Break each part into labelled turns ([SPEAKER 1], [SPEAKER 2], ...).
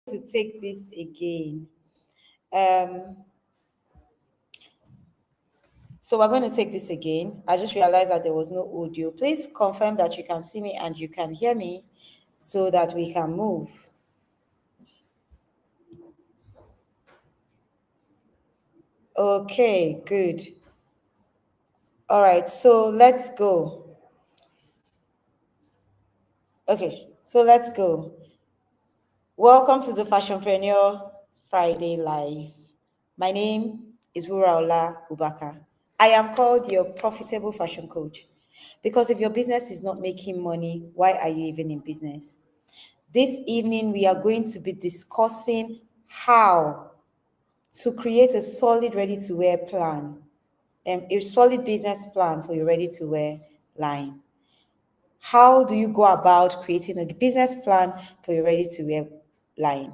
[SPEAKER 1] to take this again. Um, so we're going to take this again. I just realized that there was no audio. Please confirm that you can see me and you can hear me so that we can move. Okay, good. All right, so let's go. Okay, so let's go. Welcome to the Fashionpreneur Friday Live. My name is Wuraola Ubaka. I am called your profitable fashion coach because if your business is not making money, why are you even in business? This evening, we are going to be discussing how to create a solid ready-to-wear plan, a solid business plan for your ready-to-wear line. How do you go about creating a business plan for your ready-to-wear line?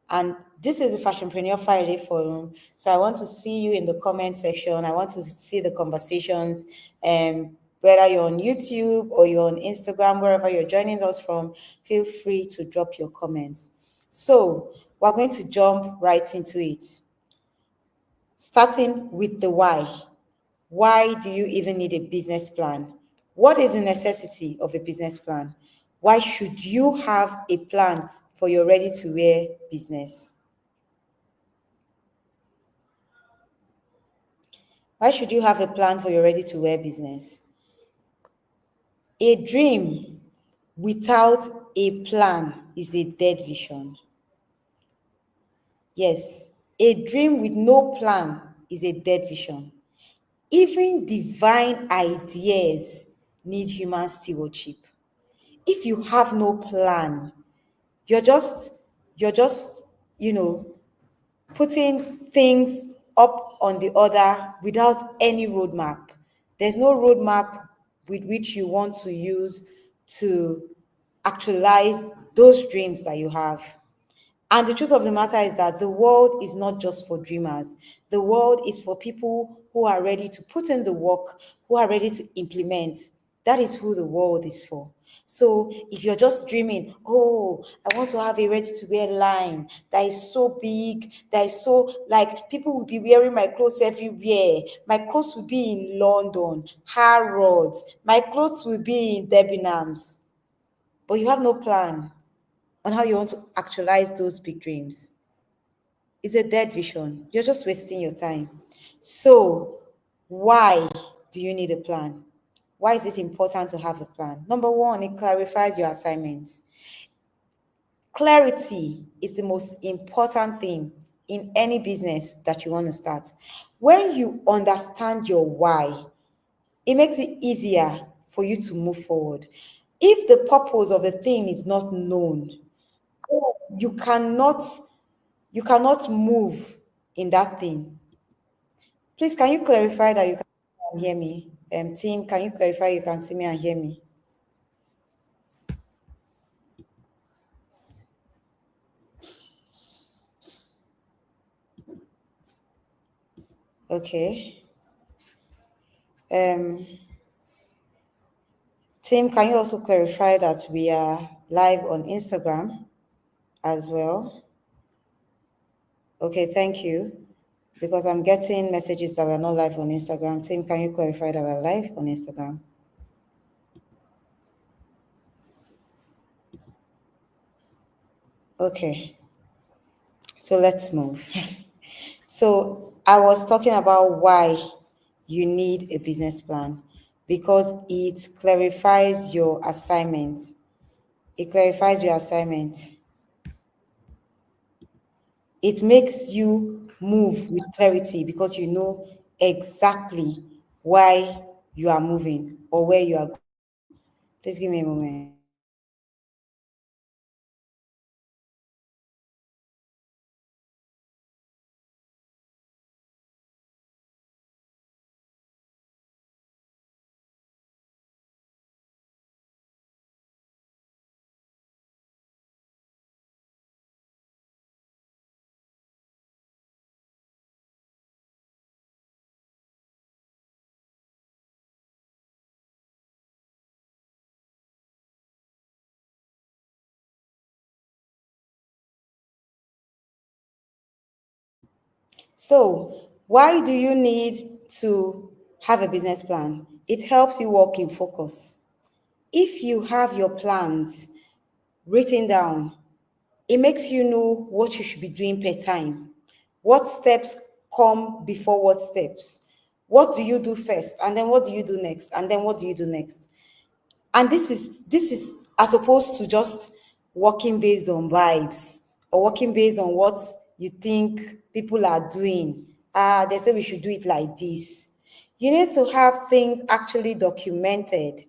[SPEAKER 1] And this is the Fashionpreneur Friday Forum. So I want to see you in the comment section. I want to see the conversations. Whether you're on YouTube or you're on Instagram, wherever you're joining us from, feel free to drop your comments. So we're going to jump right into it. Starting with the why. Why do you even need a business plan? What is the necessity of a business plan? Why should you have a plan for your ready-to-wear business? Why should you have a plan for your ready-to-wear business? A dream without a plan is a dead vision. Yes, a dream with no plan is a dead vision. Even divine ideas need human stewardship. If you have no plan, you're just, you're just, you know, putting things up on the order without any roadmap. There's no roadmap with which you want to use to actualize those dreams that you have. And the truth of the matter is that the world is not just for dreamers. The world is for people who are ready to put in the work, who are ready to implement. That is who the world is for. So if you're just dreaming, oh, I want to have a ready to wear line that is so big, that is so like people will be wearing my clothes everywhere. My clothes will be in London, Harrods, my clothes will be in Debenhams. But you have no plan on how you want to actualize those big dreams. It's a dead vision. You're just wasting your time. So, why do you need a plan? Why is it important to have a plan? Number one, it clarifies your assignments. Clarity is the most important thing in any business that you want to start. When you understand your why, it makes it easier for you to move forward. If the purpose of a thing is not known, you cannot you cannot move in that thing. Please, can you clarify that you can see me and hear me? Team, can you clarify you can see me and hear me? Okay. Um, Team, can you also clarify that we are live on Instagram as well? Okay, thank you. Because I'm getting messages that we're not live on Instagram. Team, can you clarify that we're live on Instagram? Okay, so let's move. So I was talking about why you need a business plan because it clarifies your assignment. It clarifies your assignment. It makes you move with clarity because you know exactly why you are moving or where you are going. Please give me a moment. So, why do you need to have a business plan? It helps you work in focus. If you have your plans written down, it makes you know what you should be doing per time. What steps come before what steps? What do you do first? And then what do you do next? And then what do you do next? And this is as opposed to just working based on vibes or working based on what you think people are doing. They say we should do it like this. You need to have things actually documented,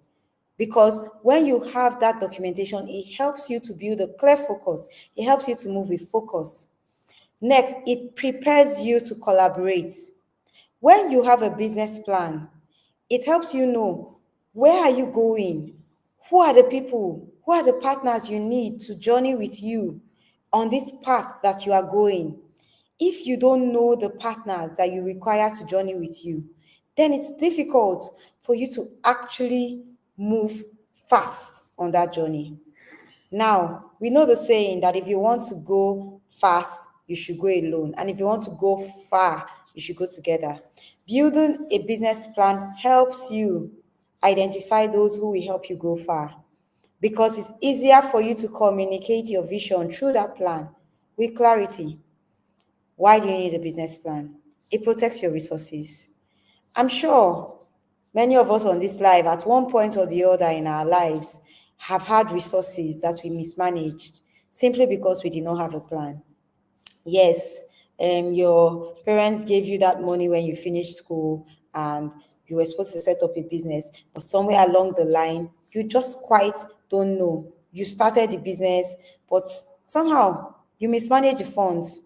[SPEAKER 1] because when you have that documentation, it helps you to build a clear focus. It helps you to move with focus. Next, it prepares you to collaborate. When you have a business plan, it helps you know where are you going, who are the people, who are the partners you need to journey with you on this path that you are going. If you don't know the partners that you require to journey with you, then it's difficult for you to actually move fast on that journey. Now, we know the saying that if you want to go fast, you should go alone. And if you want to go far, you should go together. Building a business plan helps you identify those who will help you go far, because it's easier for you to communicate your vision through that plan with clarity. Why do you need a business plan? It protects your resources. I'm sure many of us on this live, at one point or the other in our lives, have had resources that we mismanaged simply because we did not have a plan. Yes, your parents gave you that money when you finished school and you were supposed to set up a business, but somewhere along the line, you just quite don't know. You started the business, but somehow you mismanaged the funds,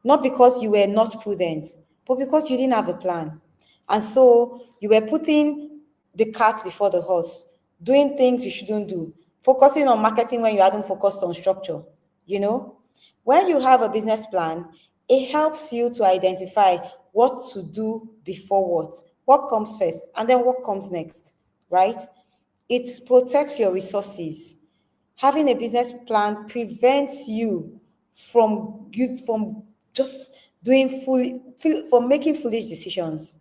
[SPEAKER 1] not because you were not prudent, but because you didn't have a plan. And so you were putting the cart before the horse, doing things you shouldn't do, focusing on marketing when you hadn't focused on structure. You know, when you have a business plan, it helps you to identify what to do before what comes first, and then what comes next, right? It protects your resources. Having a business plan prevents you from just from making foolish decisions.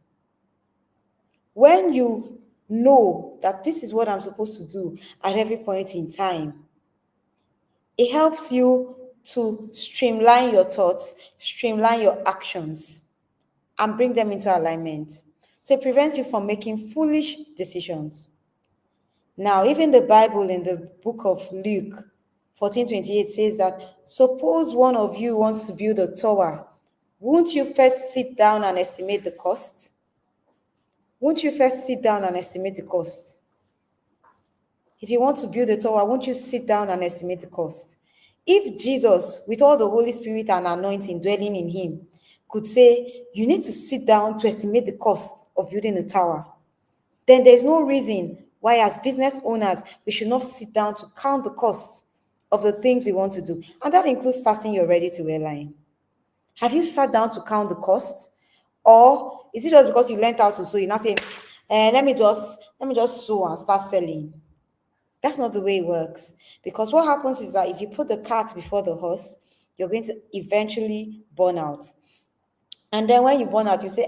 [SPEAKER 1] When you know that this is what I'm supposed to do at every point in time, it helps you to streamline your thoughts, streamline your actions, and bring them into alignment. So it prevents you from making foolish decisions. Now, even the Bible in the book of Luke 14:28 says that suppose one of you wants to build a tower, won't you first sit down and estimate the cost? Won't you first sit down and estimate the cost? If you want to build a tower, won't you sit down and estimate the cost? If Jesus, with all the Holy Spirit and anointing dwelling in him, could say, you need to sit down to estimate the cost of building a tower, then there's no reason why, as business owners, we should not sit down to count the cost of the things we want to do. And that includes starting your ready-to-wear line. Have you sat down to count the cost? Or is it just because you learned how to sew, you now say, let me just sew and start selling? That's not the way it works. Because what happens is that if you put the cart before the horse, you're going to eventually burn out. And then when you burn out, you say,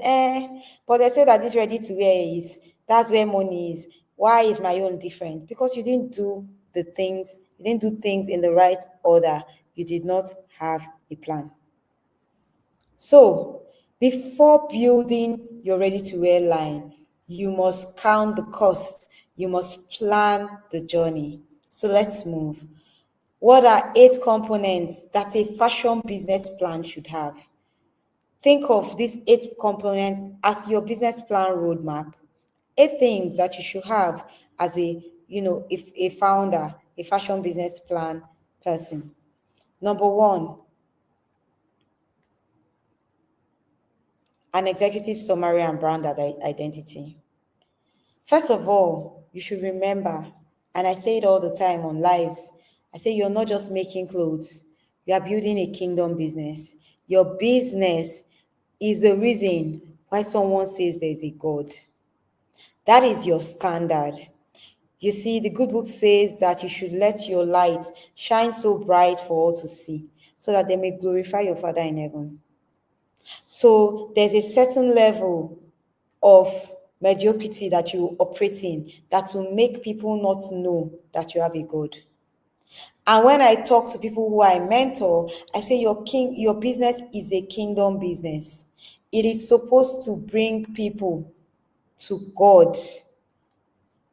[SPEAKER 1] but they say that this ready to wear is, that's where money is. Why is my own different? Because you didn't do things in the right order. You did not have a plan. So before building your ready to wear line, you must count the cost. You must plan the journey. So let's move. What are 8 components that a fashion business plan should have? Think of these 8 components as your business plan roadmap. 8 things that you should have as if a founder, a fashion business plan person. Number 1, an executive summary and brand identity. First of all, you should remember, and I say it all the time on lives, I say you're not just making clothes, you are building a kingdom business. Your business is the reason why someone says there's a God. That is your standard. You see, the good book says that you should let your light shine so bright for all to see, so that they may glorify your Father in heaven. So there's a certain level of mediocrity that you operate in that will make people not know that you have a God. And when I talk to people who I mentor, I say your business is a kingdom business. It is supposed to bring people to God.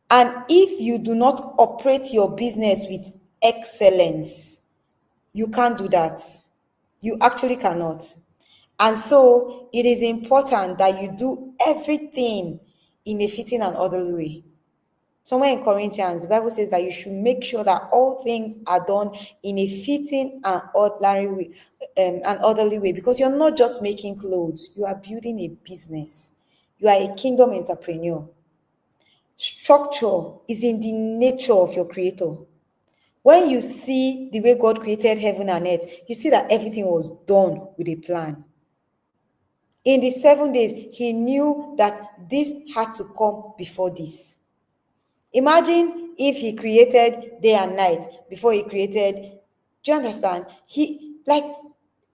[SPEAKER 1] And if you do not operate your business with excellence, you can't do that. You actually cannot. And so it is important that you do everything in a fitting and orderly way. Somewhere in Corinthians, the Bible says that you should make sure that all things are done in a fitting and orderly way, because you're not just making clothes, you are building a business. You are a kingdom entrepreneur. Structure is in the nature of your creator. When you see the way God created heaven and earth, you see that everything was done with a plan. In the 7 days, he knew that this had to come before this. Imagine if he created day and night before he created. Do you understand?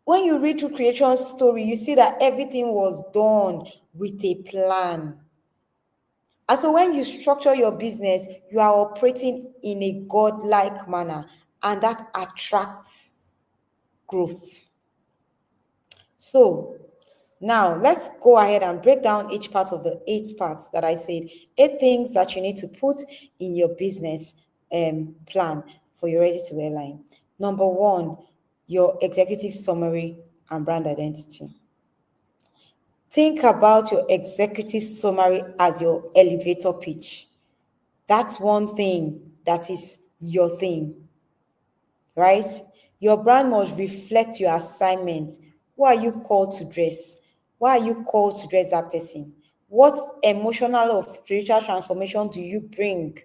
[SPEAKER 1] When you read through creation's story, you see that everything was done with a plan. And so when you structure your business, you are operating in a godlike manner, and that attracts growth. So now let's go ahead and break down each part of the 8 parts that I said. 8 things that you need to put in your business plan for your ready-to-wear line. Number 1, your executive summary and brand identity. Think about your executive summary as your elevator pitch. That's one thing that is your thing, right? Your brand must reflect your assignment. Who are you called to dress? Why are you called to dress that person? What emotional or spiritual transformation do you bring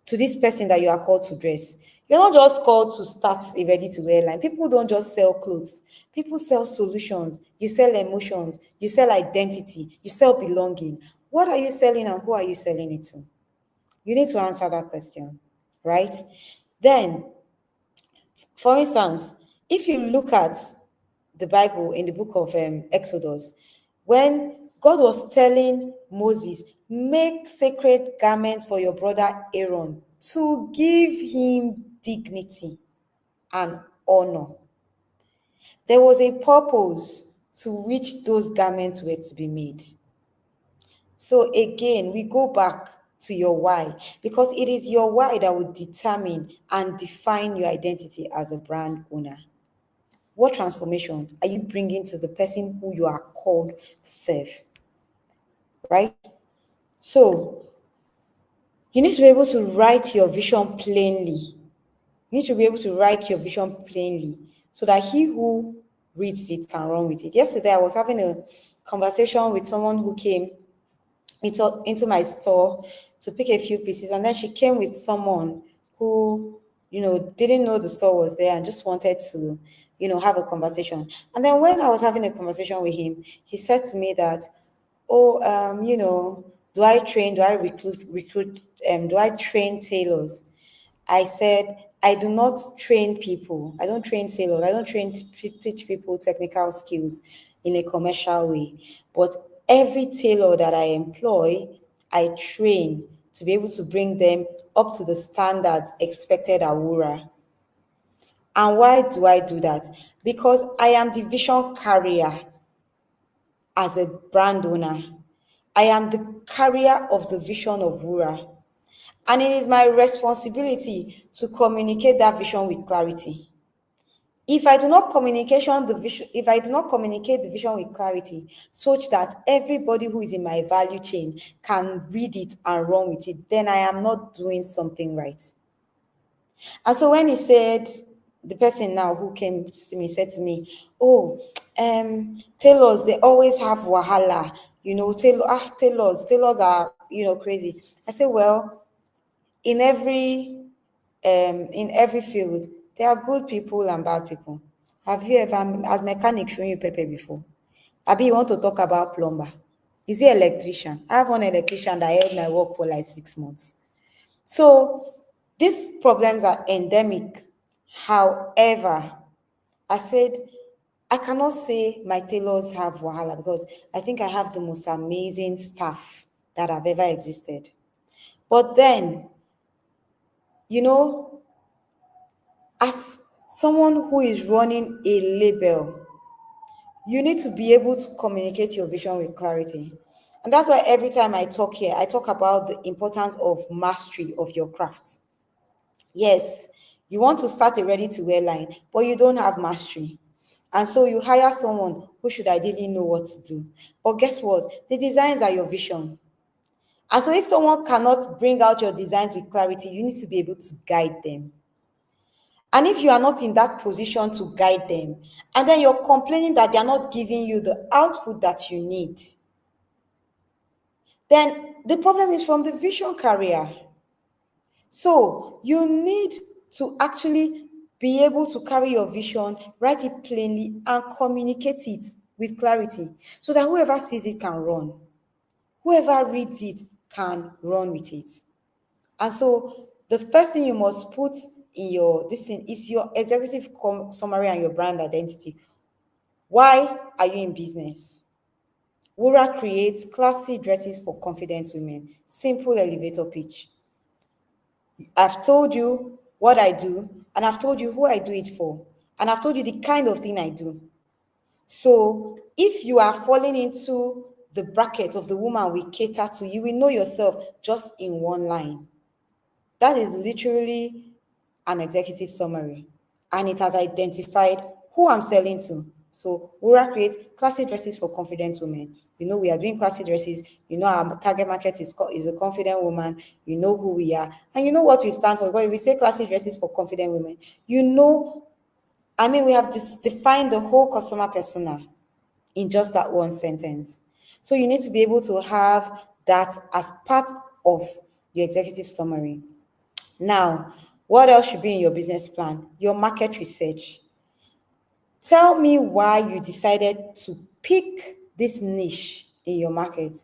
[SPEAKER 1] to this person that you are called to dress? You're not just called to start a ready-to-wear line. People don't just sell clothes. People sell solutions. You sell emotions. You sell identity. You sell belonging. What are you selling and who are you selling it to? You need to answer that question, right? Then, for instance, if you look at the Bible in the book of Exodus, when God was telling Moses, make sacred garments for your brother Aaron to give him dignity and honor, there was a purpose to which those garments were to be made. So again, we go back to your why, because it is your why that will determine and define your identity as a brand owner. What transformation are you bringing to the person who you are called to serve? Right? So you need to be able to write your vision plainly. You need to be able to write your vision plainly so that he who reads it can run with it. Yesterday, I was having a conversation with someone who came into my store to pick a few pieces, and then she came with someone who didn't know the store was there and just wanted to have a conversation. And then when I was having a conversation with him, he said to me that, oh, do I recruit do I train tailors? I said, I do not train people. I don't train sailors. I don't teach people technical skills in a commercial way. But every tailor that I employ, I train to be able to bring them up to the standards expected at Wura. And why do I do that? Because I am the vision carrier as a brand owner. I am the carrier of the vision of Wura. And it is my responsibility to communicate that vision with clarity. If I do not communicate the vision with clarity, such that everybody who is in my value chain can read it and run with it, then I am not doing something right. And so when the person now who came to see me said to me, oh, tailors, they always have wahala, tailors are, crazy. I say, well, in every field, there are good people and bad people. Have you ever, as mechanic, shown you pepper before? Abi, you want to talk about plumber? Is he electrician? I have one electrician that held my work for like 6 months. So these problems are endemic. However, I said, I cannot say my tailors have wahala because I think I have the most amazing staff that have ever existed. But then, you know, as someone who is running a label, you need to be able to communicate your vision with clarity. And that's why every time I talk here, I talk about the importance of mastery of your craft. Yes, you want to start a ready to wear line, but you don't have mastery. And so you hire someone who should ideally know what to do. But guess what? The designs are your vision. And so if someone cannot bring out your designs with clarity, you need to be able to guide them. And if you are not in that position to guide them, and then you're complaining that they're not giving you the output that you need, then the problem is from the vision carrier. So you need to actually be able to carry your vision, write it plainly, and communicate it with clarity so that whoever sees it can run. Whoever reads it can run with it. And so the first thing you must put in your this thing is your executive summary and your brand identity. Why are you in business? Wura creates classy dresses for confident women. Simple elevator pitch. I've told you what I do, and I've told you who I do it for, and I've told you the kind of thing I do. So if you are falling into the bracket of the woman we cater to, you will know yourself just in one line. That is literally an executive summary, and it has identified who I'm selling to. So Wura creates classy dresses for confident women. You know we are doing classy dresses. You know our target market is a confident woman. You know who we are, and you know what we stand for. When we say classy dresses for confident women, you know, I mean, we have defined the whole customer persona in just that one sentence. So you need to be able to have that as part of your executive summary. Now, what else should be in your business plan? Your market research. Tell me why you decided to pick this niche in your market.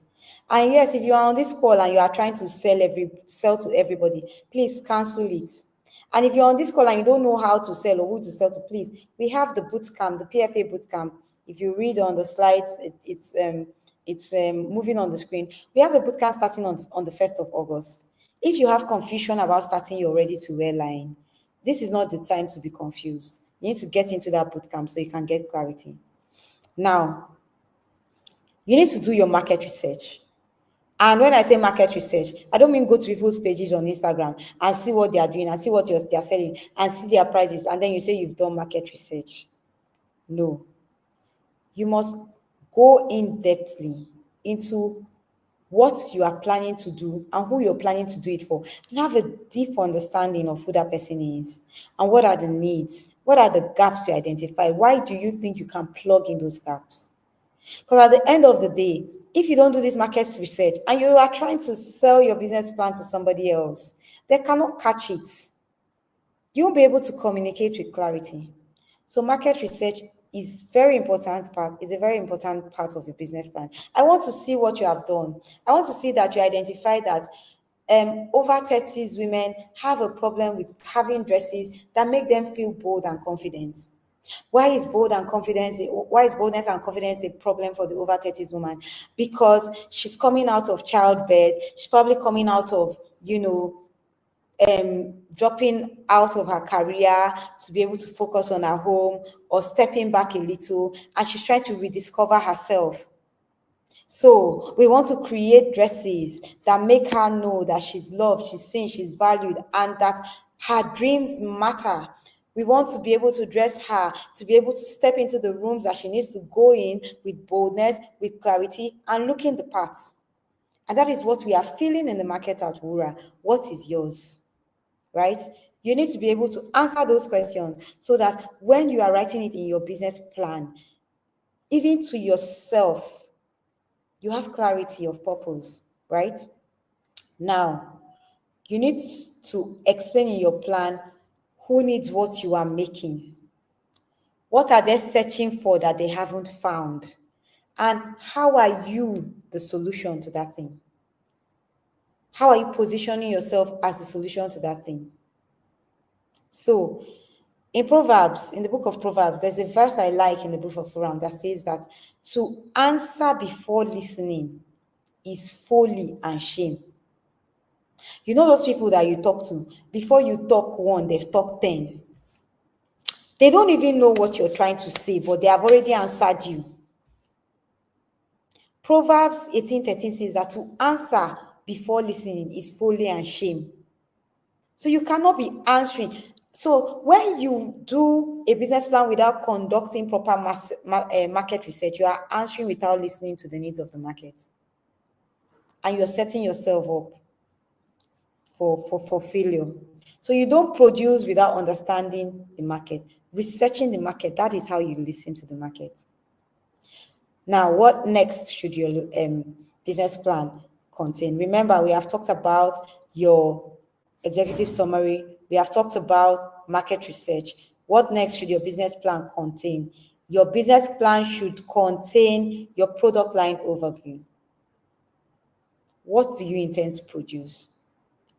[SPEAKER 1] And yes, if you are on this call and you are trying to sell to everybody, please cancel it. And if you're on this call and you don't know how to sell or who to sell to, please, we have the boot camp, the PFA boot camp. If you read on the slides, it's moving on the screen. We have the boot camp starting on the 1st of August. If you have confusion about starting your ready to wear line, this is not the time to be confused. You need to get into that bootcamp so you can get clarity. Now, you need to do your market research. And when I say market research, I don't mean go to people's pages on Instagram and see what they are doing and see what they're selling and see their prices, and then you say you've done market research. No. You must go in depthly into what you are planning to do and who you're planning to do it for, and have a deep understanding of who that person is and what are the needs, what are the gaps you identify, why do you think you can plug in those gaps? Because at the end of the day, if you don't do this market research and you are trying to sell your business plan to somebody else, they cannot catch it. You won't be able to communicate with clarity. So market research is a very important part of your business plan. I want to see what you have done. I want to see that you identify that over 30s women have a problem with having dresses that make them feel bold and confident. Why is boldness and confidence a problem for the over 30s woman? Because she's coming out of childbirth, she's probably coming out of, dropping out of her career to be able to focus on her home or stepping back a little, and she's trying to rediscover herself. So we want to create dresses that make her know that she's loved, she's seen, she's valued, and that her dreams matter. We want to be able to dress her to be able to step into the rooms that she needs to go in with boldness, with clarity, and looking the part. And that is what we are feeling in the market at Wura. What is yours? Right? You need to be able to answer those questions so that when you are writing it in your business plan, even to yourself, you have clarity of purpose, right? Now, you need to explain in your plan who needs what you are making. What are they searching for that they haven't found? And how are you the solution to that thing? How are you positioning yourself as the solution to that thing? So In Proverbs, in the book of Proverbs, there's a verse I like in the book of Proverbs that says that to answer before listening is folly and shame. You know those people that you talk to, before you talk one, they've talked 10. They don't even know what you're trying to say, but they have already answered you. Proverbs 18:13 says that to answer before listening is folly and shame. So you cannot be answering. So when you do a business plan without conducting proper market research, you are answering without listening to the needs of the market. And you're setting yourself up for failure. So you don't produce without understanding the market. Researching the market, that is how you listen to the market. Now, what next should your business plan contain? Remember, we have talked about your executive summary. We have talked about market research. What next should your business plan contain? Your business plan should contain your product line overview. What do you intend to produce?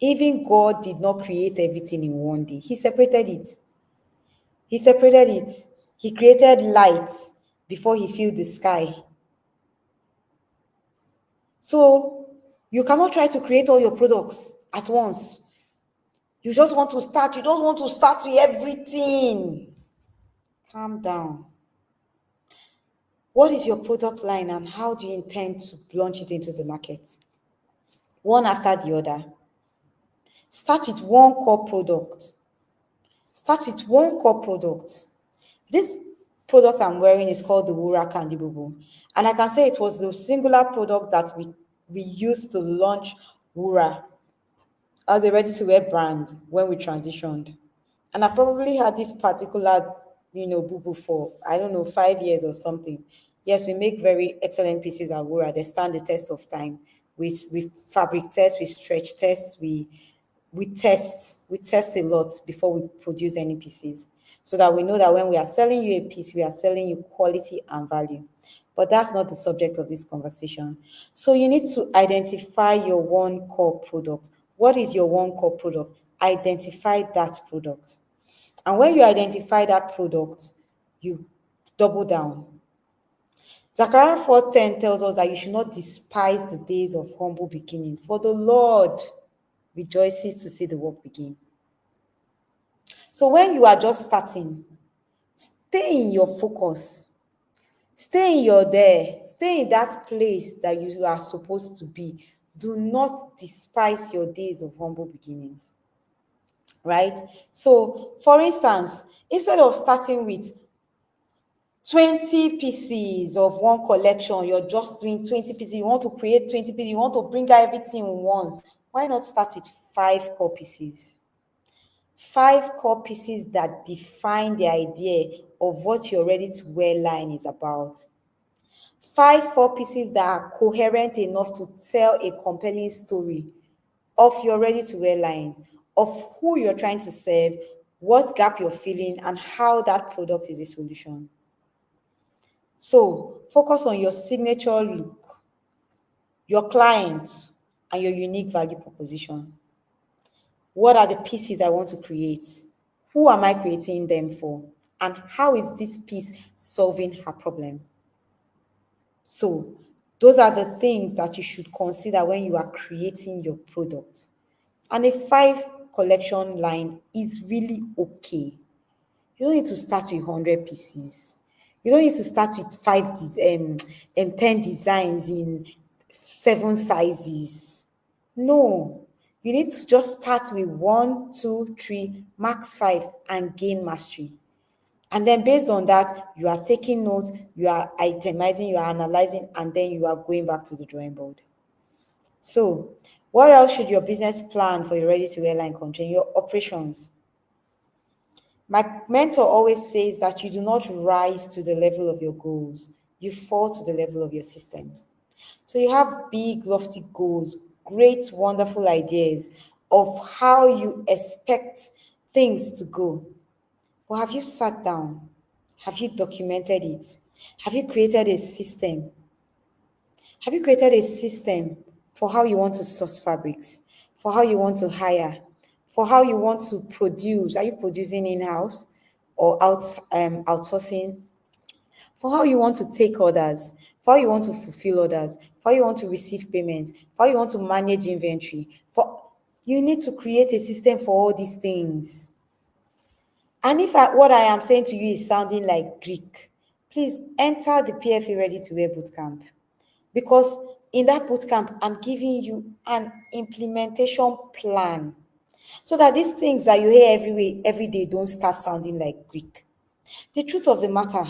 [SPEAKER 1] Even God did not create everything in one day. He separated it. He separated it. He created light before he filled the sky. So you cannot try to create all your products at once. You just want to start. You don't want to start with everything. Calm down. What is your product line and how do you intend to launch it into the market? One after the other. Start with one core product. Start with one core product. This product I'm wearing is called the Wura Candy Bubu. And I can say it was the singular product that we used to launch Wura as a ready-to-wear brand when we transitioned. And I've probably had this particular, Bubu for, 5 years or something. Yes, we make very excellent pieces at Wura. They stand the test of time. We fabric test, we stretch test, we test a lot before we produce any pieces, so that we know that when we are selling you a piece, we are selling you quality and value. But that's not the subject of this conversation. So you need to identify your one core product. What is your one core product? Identify that product. And when you identify that product, you double down. Zechariah 4:10 tells us that you should not despise the days of humble beginnings, for the Lord rejoices to see the work begin. So when you are just starting, stay in your focus. Stay in your there. Stay in that place that you are supposed to be. Do not despise your days of humble beginnings. Right? So, for instance, instead of starting with 20 pieces of one collection, you're just doing 20 pieces, you want to create 20 pieces, you want to bring out everything once. Why not start with 5 core pieces? 5 core pieces that define the idea of what your ready-to-wear line is about. 5 core pieces that are coherent enough to tell a compelling story of your ready-to-wear line, of who you're trying to serve, what gap you're filling, and how that product is a solution. So focus on your signature look, your clients, and your unique value proposition. What are the pieces I want to create? Who am I creating them for? And how is this piece solving her problem? So those are the things that you should consider when you are creating your product. And a 5 collection line is really okay. You don't need to start with 100 pieces. You don't need to start with 10 designs in 7 sizes. No, you need to just start with 1, 2, 3, max 5 and gain mastery. And then based on that, you are taking notes, you are itemizing, you are analyzing, and then you are going back to the drawing board. So, what else should your business plan for your ready-to-wear line contain? Your operations. My mentor always says that you do not rise to the level of your goals, you fall to the level of your systems. So you have big, lofty goals, great, wonderful ideas of how you expect things to go. But have you sat down? Have you documented it? Have you created a system? Have you created a system for how you want to source fabrics, for how you want to hire, for how you want to produce? Are you producing in-house? or outsourcing, for how you want to take orders, for how you want to fulfill orders, for how you want to receive payments, for how you want to manage inventory. For you need to create a system for all these things. And if what I am saying to you is sounding like Greek, please enter the PFA Ready to Wear Bootcamp. Because in that bootcamp, I'm giving you an implementation plan so that these things that you hear every day don't start sounding like Greek. The truth of the matter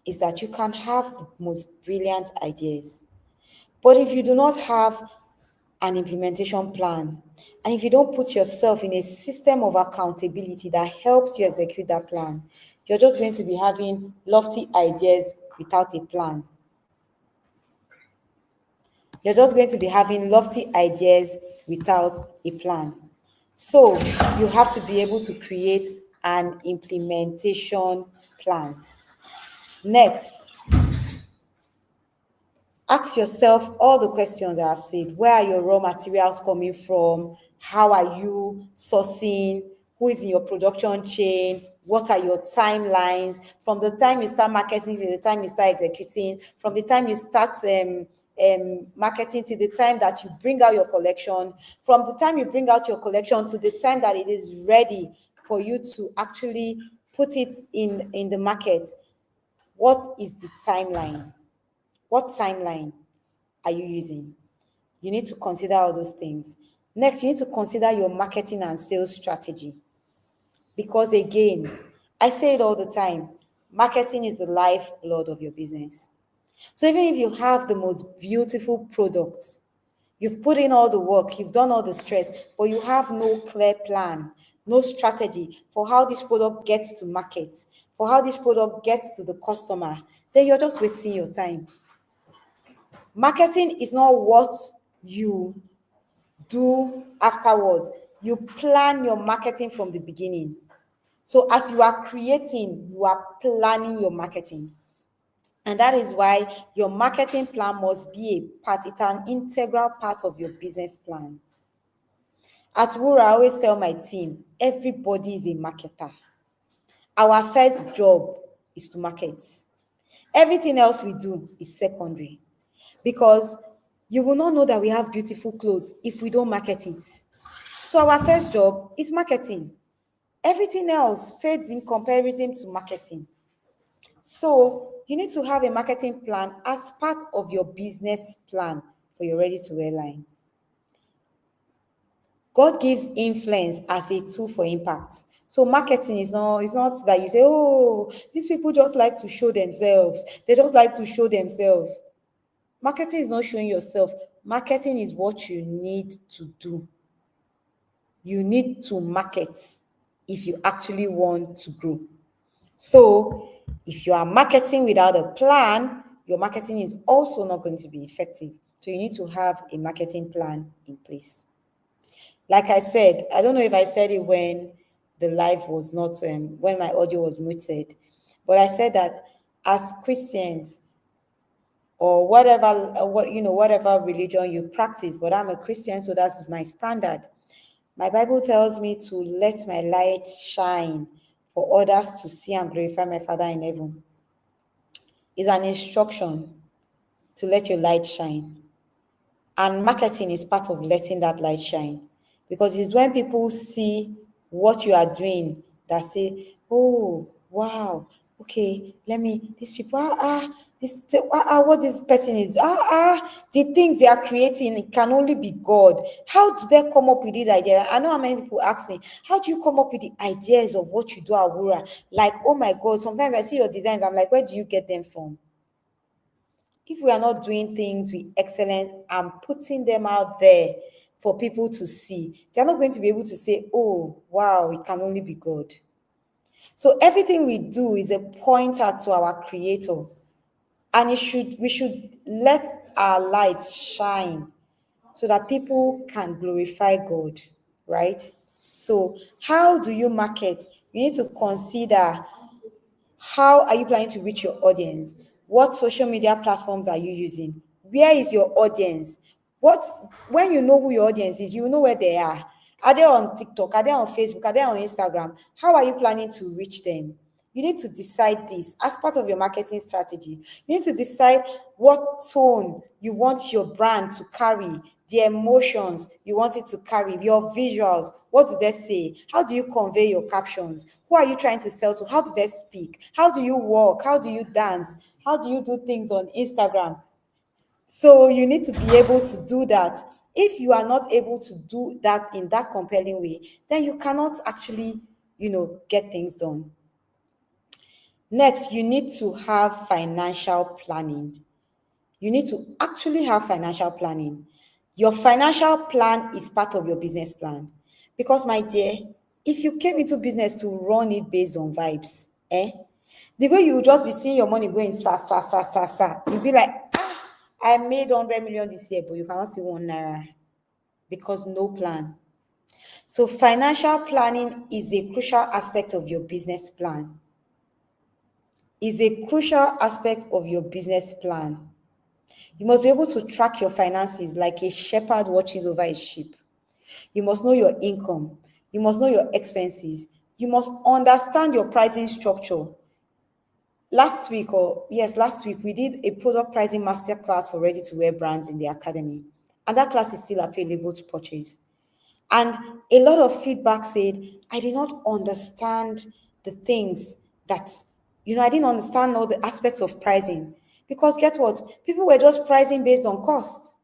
[SPEAKER 1] is that you can have the most brilliant ideas, but if you do not have an implementation plan, and if you don't put yourself in a system of accountability that helps you execute that plan, you're just going to be having lofty ideas without a plan. You're just going to be having lofty ideas without a plan. So you have to be able to create an implementation plan. Next, ask yourself all the questions that I've said. Where are your raw materials coming from? How are you sourcing? Who is in your production chain? What are your timelines? From the time you start marketing to the time you start executing, from the time you start marketing to the time that you bring out your collection, from the time you bring out your collection to the time that it is ready for you to actually put it in the market. What is the timeline? What timeline are you using? You need to consider all those things. Next, you need to consider your marketing and sales strategy. Because again, I say it all the time, marketing is the lifeblood of your business. So even if you have the most beautiful product, you've put in all the work, you've done all the stress, but you have no clear plan, no strategy for how this product gets to market, for how this product gets to the customer, then you're just wasting your time. Marketing is not what you do afterwards. You plan your marketing from the beginning. So as you are creating, you are planning your marketing. And that is why your marketing plan must be a part, it's an integral part of your business plan. At Wura, I always tell my team, everybody is a marketer. Our first job is to market. Everything else we do is secondary. Because you will not know that we have beautiful clothes if we don't market it. So our first job is marketing. Everything else fades in comparison to marketing. So you need to have a marketing plan as part of your business plan for your ready-to-wear line. God gives influence as a tool for impact. So marketing is not, it's not that you say, oh, these people just like to show themselves. They just like to show themselves. Marketing is not showing yourself. Marketing is what you need to do. You need to market if you actually want to grow. So if you are marketing without a plan, your marketing is also not going to be effective. So you need to have a marketing plan in place. Like I said, I don't know if I said it when the live was not, when my audio was muted, but I said that as Christians, or whatever religion you practice, but I'm a Christian, so that's my standard. My Bible tells me to let my light shine for others to see and glorify my Father in heaven. It's an instruction to let your light shine. And marketing is part of letting that light shine. Because it's when people see what you are doing that say, oh, wow, okay, these people, what this person is, the things they are creating, it can only be God. How do they come up with these ideas? I know how many people ask me, how do you come up with the ideas of what you do at Wura? Like, oh my God, sometimes I see your designs, I'm like, where do you get them from? If we are not doing things with excellence and putting them out there for people to see, they're not going to be able to say, oh, wow, it can only be God. So everything we do is a pointer to our Creator. And we should let our lights shine so that people can glorify God, right? So how do you market? You need to consider, how are you planning to reach your audience? What social media platforms are you using? Where is your audience? When you know who your audience is, you know where they are. Are they on TikTok? Are they on Facebook? Are they on Instagram? How are you planning to reach them? You need to decide this as part of your marketing strategy. You need to decide what tone you want your brand to carry, the emotions you want it to carry, your visuals. What do they say? How do you convey your captions? Who are you trying to sell to? How do they speak? How do you walk? How do you dance? How do you do things on Instagram? So you need to be able to do that. If you are not able to do that in that compelling way, then you cannot actually, get things done. Next, you need to have financial planning. You need to actually have financial planning. Your financial plan is part of your business plan. Because, my dear, if you came into business to run it based on vibes, the way you will just be seeing your money going sa, sa, sa, sa, sa, you'll be like, I made 100 million this year, but you cannot see 1 naira because no plan. So financial planning is a crucial aspect of your business plan. Is a crucial aspect of your business plan. You must be able to track your finances like a shepherd watches over a sheep. You must know your income. You must know your expenses. You must understand your pricing structure. Last week, we did a product pricing masterclass for ready-to-wear brands in the academy. And that class is still available to purchase. And a lot of feedback said, I did not understand the things that, I didn't understand all the aspects of pricing. Because guess what? People were just pricing based on cost.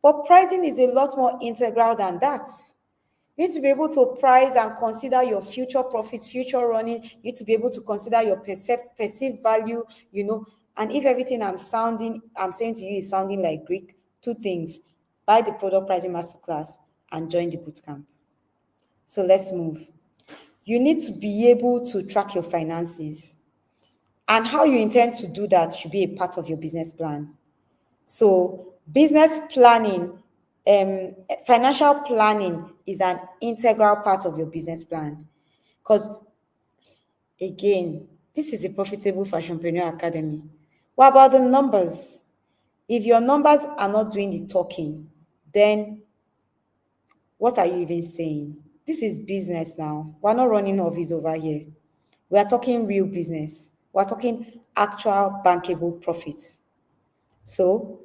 [SPEAKER 1] But pricing is a lot more integral than that. You need to be able to price and consider your future profits, future running. You need to be able to consider your perceived value, And if everything I'm saying to you is sounding like Greek, two things: buy the product pricing masterclass and join the bootcamp. So let's move. You need to be able to track your finances. And how you intend to do that should be a part of your business plan. So business planning, financial planning is an integral part of your business plan. Because again, this is a profitable fashionpreneur academy. What about the numbers? If your numbers are not doing the talking, then what are you even saying? This is business now. We're not running office over here. We are talking real business. We're talking actual bankable profits. So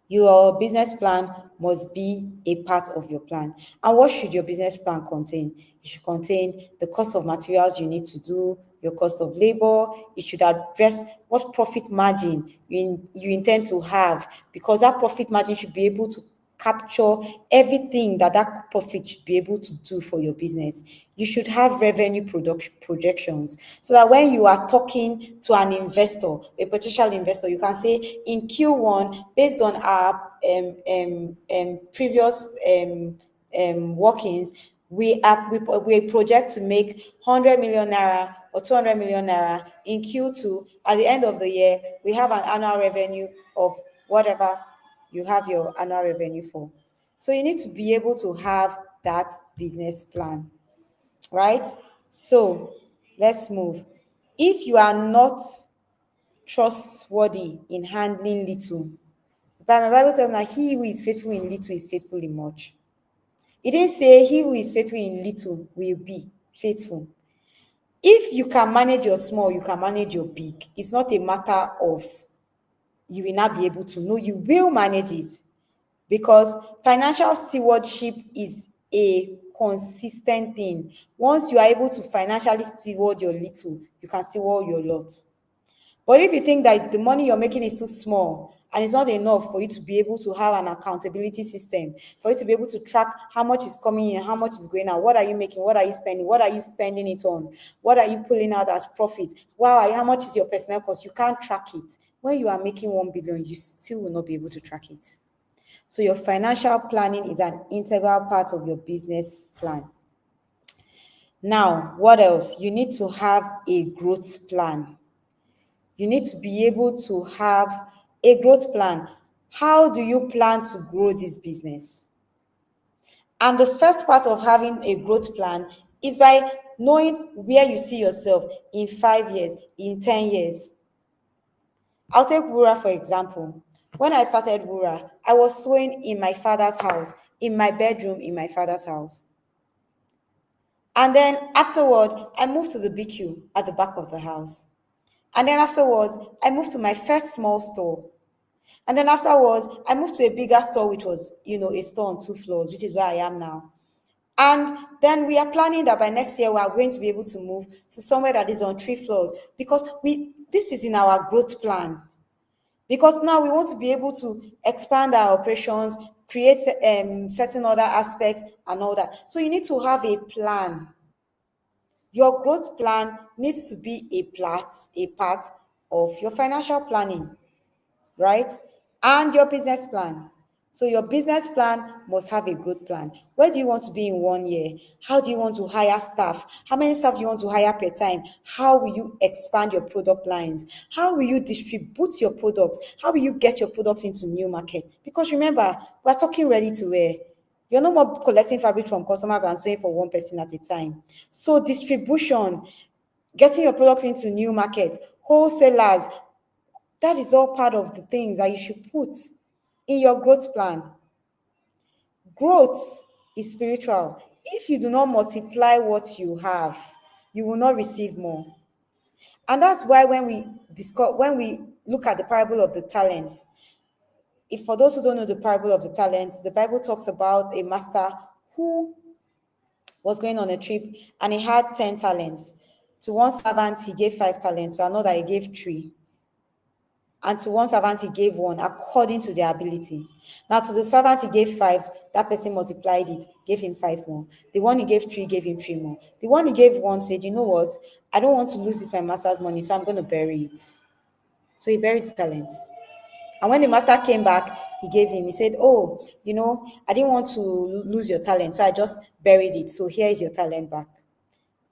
[SPEAKER 1] your business plan must be a part of your plan. And what should your business plan contain? It should contain the cost of materials you need to do, your cost of labor. It should address what profit margin you intend to have, because that profit margin should be able to capture everything that profit should be able to do for your business. You should have revenue projections, so that when you are talking to an investor, a potential investor, you can say, in Q1, based on our previous workings, we project to make 100 million naira or 200 million naira in Q2. At the end of the year, we have an annual revenue of whatever you have your annual revenue for. So you need to be able to have that business plan, right? So let's move. If you are not trustworthy in handling little, but my Bible tells me that he who is faithful in little is faithful in much. It didn't say he who is faithful in little will be faithful. If you can manage your small, you can manage your big. It's not a matter of you will not be able to. No, you will manage it, because financial stewardship is a consistent thing. Once you are able to financially steward your little, you can steward your lot. But if you think that the money you're making is too small and it's not enough for you to be able to have an accountability system, for you to be able to track how much is coming in, how much is going out, what are you making, what are you spending, what are you spending it on, what are you pulling out as profit, how much is your personnel cost, you can't track it. When you are making 1 billion, you still will not be able to track it. So your financial planning is an integral part of your business plan. Now, what else? You need to have a growth plan. You need to be able to have a growth plan. How do you plan to grow this business? And the first part of having a growth plan is by knowing where you see yourself in 5 years, in 10 years. I'll take Wura for example. When I started Wura, I was sewing in my father's house, in my bedroom, in my father's house. And then afterward, I moved to the BQ at the back of the house. And then afterwards, I moved to my first small store. And then afterwards, I moved to a bigger store, which was, a store on 2 floors, which is where I am now. And then we are planning that by next year, we are going to be able to move to somewhere that is on 3 floors, because this is in our growth plan. Because now we want to be able to expand our operations, create certain other aspects and all that. So you need to have a plan. Your growth plan needs to be a part of your financial planning, right? And your business plan. So your business plan must have a growth plan. Where do you want to be in 1 year? How do you want to hire staff? How many staff do you want to hire per time? How will you expand your product lines? How will you distribute your products? How will you get your products into new market? Because remember, we're talking ready to wear. You're no more collecting fabric from customers and sewing for one person at a time. So distribution, getting your products into new market, wholesalers, that is all part of the things that you should put in your growth plan. Growth is spiritual. If you do not multiply what you have, you will not receive more. And that's why when we look at the parable of the talents, if for those who don't know the parable of the talents, the Bible talks about a master who was going on a trip and he had 10 talents. To one servant, he gave 5 talents. To another, he gave 3. And to one servant, he gave 1 according to their ability. Now, to the servant, he gave 5. That person multiplied it, gave him 5 more. The one he gave 3, gave him 3 more. The one he gave 1 said, you know what? I don't want to lose this, my master's money, so I'm going to bury it. So he buried the talent. And when the master came back, he said, oh, I didn't want to lose your talent, so I just buried it. So here is your talent back.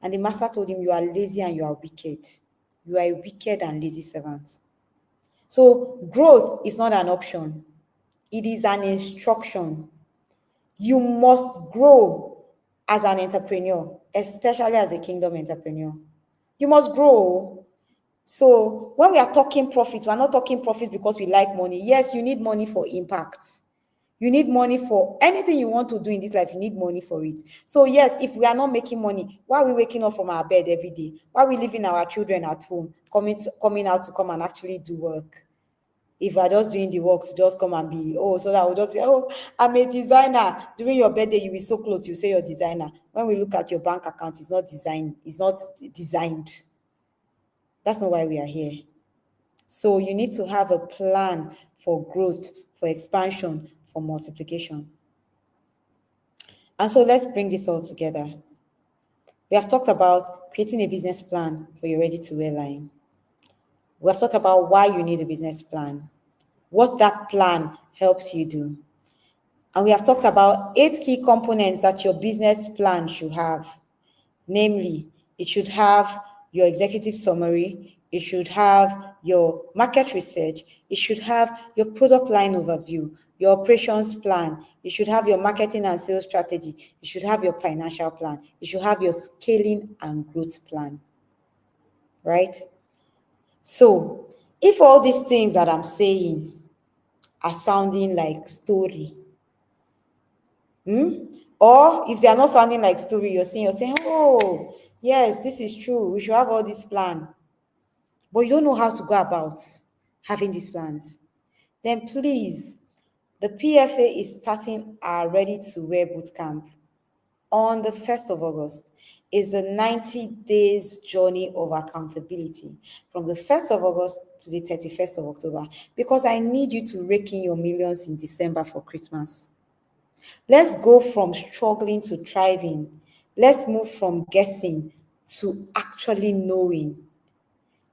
[SPEAKER 1] And the master told him, you are lazy and you are wicked. You are a wicked and lazy servant. So growth is not an option. It is an instruction. You must grow as an entrepreneur, especially as a kingdom entrepreneur. You must grow. So when we are talking profits, we're not talking profits because we like money. Yes, you need money for impact. You need money for anything you want to do in this life. You need money for it. So yes, if we are not making money, why are we waking up from our bed every day? Why are we leaving our children at home, coming out to come and actually do work? If we're just doing the work to just come and be, so that we don't say, I'm a designer. During your birthday, you will sew clothes, you say you're a designer. When we look at your bank account, it's not designed. That's not why we are here. So you need to have a plan for growth, for expansion, for multiplication. And so let's bring this all together. We have talked about creating a business plan for your ready-to-wear line. We have talked about why you need a business plan, what that plan helps you do. And we have talked about 8 key components that your business plan should have. Namely, it should have your executive summary, it should have your market research, it should have your product line overview, your operations plan, it should have your marketing and sales strategy, it should have your financial plan, it should have your scaling and growth plan, right? So, if all these things that I'm saying are sounding like story, or if they are not sounding like story, you're saying, oh, yes, this is true. We should have all this plan. But you don't know how to go about having these plans. Then please, the PFA is starting our Ready to Wear bootcamp on the 1st of August. Is a 90 days journey of accountability from the 1st of August to the 31st of October, because I need you to rake in your millions in December for Christmas. Let's go from struggling to thriving. Let's move from guessing to actually knowing.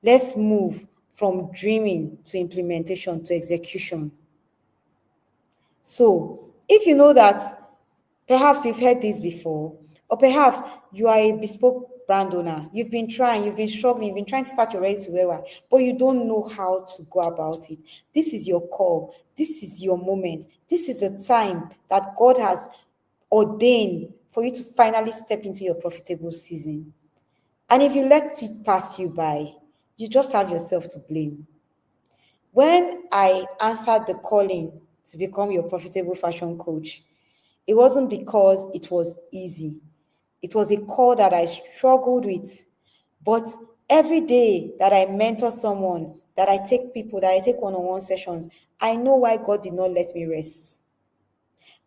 [SPEAKER 1] Let's move from dreaming to implementation to execution. So, if you know that perhaps you've heard this before, or perhaps you are a bespoke brand owner, you've been struggling, you've been trying to start your ready-to-wear, but you don't know how to go about it. This is your call. This is your moment. This is the time that God has ordained for you to finally step into your profitable season. And if you let it pass you by, you just have yourself to blame. When I answered the calling to become your profitable fashion coach, it wasn't because it was easy. It was a call that I struggled with. But every day that I mentor someone, that I take people, that I take one-on-one sessions, I know why God did not let me rest.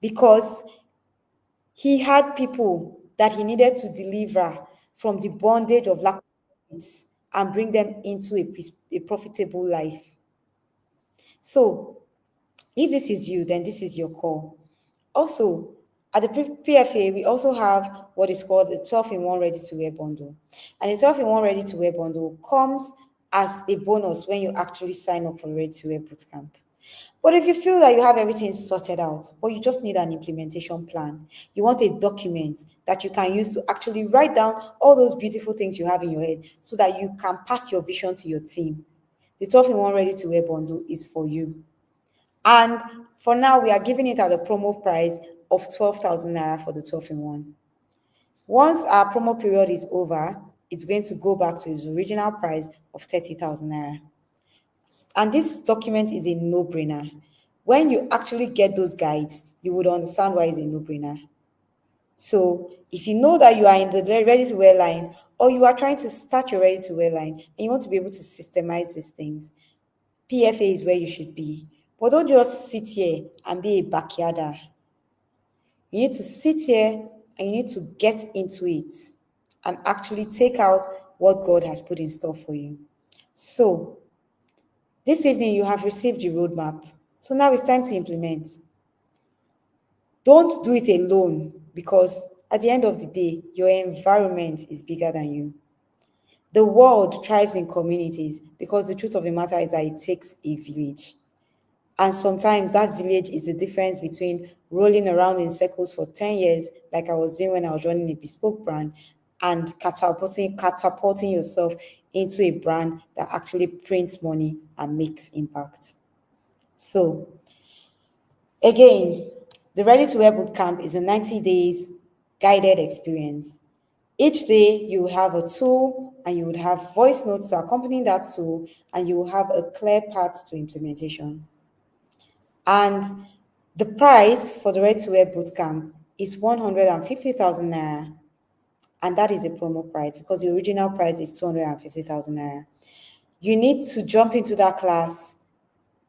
[SPEAKER 1] Because he had people that he needed to deliver from the bondage of lack of profits and bring them into a profitable life. So, if this is you, then this is your call. Also, at the PFA, we also have what is called the 12-in-1 ready-to-wear bundle. And the 12-in-1 ready-to-wear bundle comes as a bonus when you actually sign up for the ready-to-wear bootcamp. But if you feel that you have everything sorted out, but you just need an implementation plan, you want a document that you can use to actually write down all those beautiful things you have in your head so that you can pass your vision to your team, the 12-in-1 ready-to-wear bundle is for you. And for now, we are giving it at a promo price of 12,000 naira for the 12-in-1. Once our promo period is over, it's going to go back to its original price of 30,000 naira. And this document is a no-brainer. When you actually get those guides, you would understand why it's a no-brainer. So if you know that you are in the ready-to-wear line, or you are trying to start your ready-to-wear line, and you want to be able to systemize these things, PFA is where you should be. But don't just sit here and be a backyarder. You need to sit here and you need to get into it and actually take out what God has put in store for you. So, this evening you have received the roadmap. So now it's time to implement. Don't do it alone because at the end of the day, your environment is bigger than you. The world thrives in communities because the truth of the matter is that it takes a village. And sometimes that village is the difference between rolling around in circles for 10 years, like I was doing when I was running a bespoke brand, and catapulting yourself into a brand that actually prints money and makes impact. So, again, the Ready to Wear Bootcamp is a 90 days guided experience. Each day you will have a tool and you would have voice notes to accompany that tool, and you will have a clear path to implementation. And the price for the Ready to Wear Bootcamp is 150,000 naira. And that is a promo price because the original price is 250,000 naira. You need to jump into that class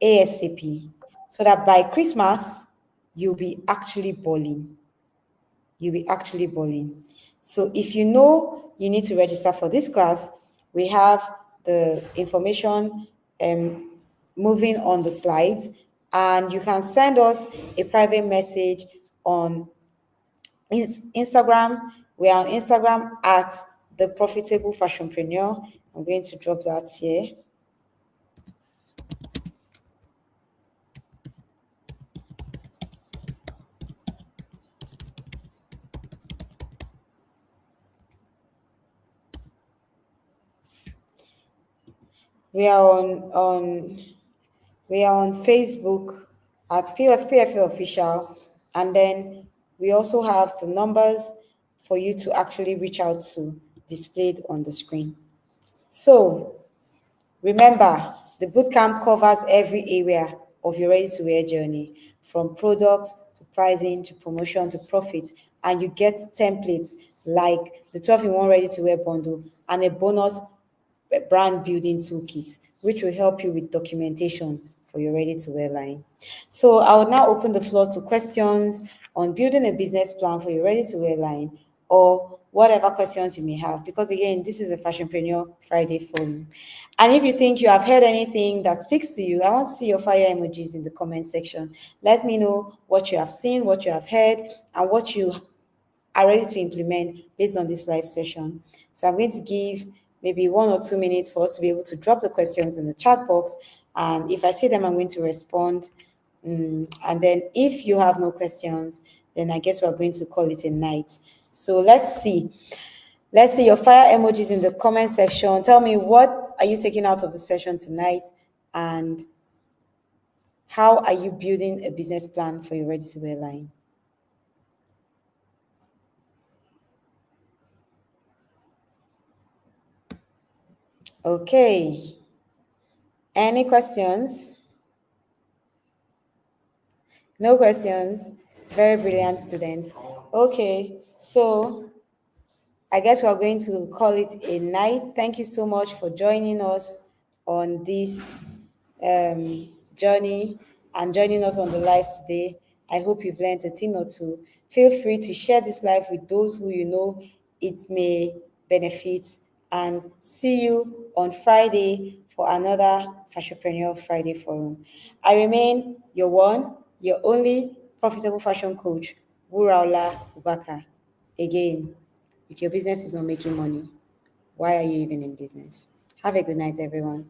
[SPEAKER 1] ASAP so that by Christmas, you'll be actually balling. You'll be actually balling. So if you know you need to register for this class, we have the information moving on the slides, and you can send us a private message on Instagram. We are on Instagram at the Profitable Fashionpreneur. I'm going to drop that here. We are on Facebook at PFA Official, and then we also have the numbers for you to actually reach out to displayed on the screen. So remember, the bootcamp covers every area of your ready-to-wear journey, from product to pricing to promotion to profit, and you get templates like the 12-in-1 ready-to-wear bundle and a bonus brand building toolkit, which will help you with documentation for your ready-to-wear line. So I will now open the floor to questions on building a business plan for your ready-to-wear line, or whatever questions you may have, because again, this is a Fashionpreneur Friday forum. And if you think you have heard anything that speaks to you, I want to see your fire emojis in the comment section. Let me know what you have seen, what you have heard, and what you are ready to implement based on this live session. So I'm going to give maybe 1 or 2 minutes for us to be able to drop the questions in the chat box. And if I see them, I'm going to respond. And then if you have no questions, then I guess we're going to call it a night. So let's see. Let's see your fire emojis in the comment section. Tell me, what are you taking out of the session tonight? And how are you building a business plan for your ready-to-wear line? Okay. Any questions? No questions. Very brilliant students. Okay, so I guess we're going to call it a night. Thank you so much for joining us on this journey and joining us on the live today. I hope you've learned a thing or two. Feel free to share this live with those who you know it may benefit. And see you on Friday for another Fashionpreneur Friday Forum. I remain your one, your only profitable fashion coach, Wuraola Ubaka. Again, if your business is not making money, why are you even in business? Have a good night, everyone.